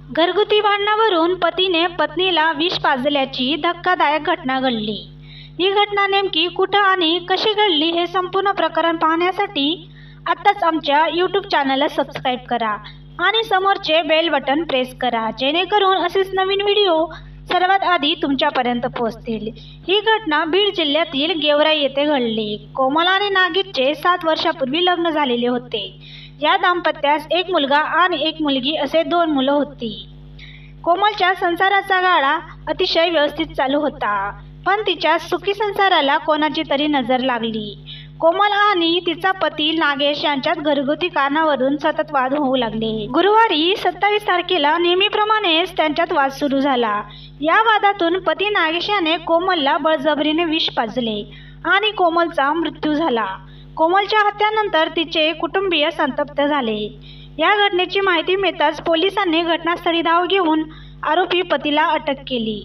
घरगुती भांडणावरून पतीने पत्नीला विष पाजल्याची धक्कादायक घटना घडली। ही घटना नेमकी कुठं आणि कशी घडली हे संपूर्ण प्रकरण पाहण्यासाठी आत्ताच आमच्या यूट्यूब चॅनलला सबस्क्राईब करा आणि समोरचे बेल बटन प्रेस करा, जेणेकरून असेच नवीन व्हिडिओ सर्वात आधी तुमच्यापर्यंत पोहोचतील। ही घटना बीड जिल्ह्यातील गेवराई येथे घडली। कोमल आणि नागेशचे 7 वर्षापूर्वी लग्न झालेले होते। या दाम्पत्यास एक मुलगा आणि एक मुलगी असे 2 मुलं होती। कोमलच्या संसाराचा गाडा अतिशय व्यवस्थित चालू होता, पण तिच्या सुखी संसाराला कोणाची तरी नजर लागली। कोमल आणि तिचा पती नागेश यांच्यात घरगुती कारणावरून सतत वाद होऊ लागले। गुरुवारी 27 तारखेला नेहमीप्रमाणेच त्यांच्यात वाद सुरू झाला। या वादातून पती नागेश याने कोमलला बळजबरीने विष पाजले आणि कोमलचा मृत्यू झाला। कोमलच्या हत्येनंतर तिचे कुटुंबीय संतप्त झाले। या घटनेची माहिती मिळताच पोलिसांनी घटनास्थळी धाव घेऊन आरोपी पतीला अटक केली।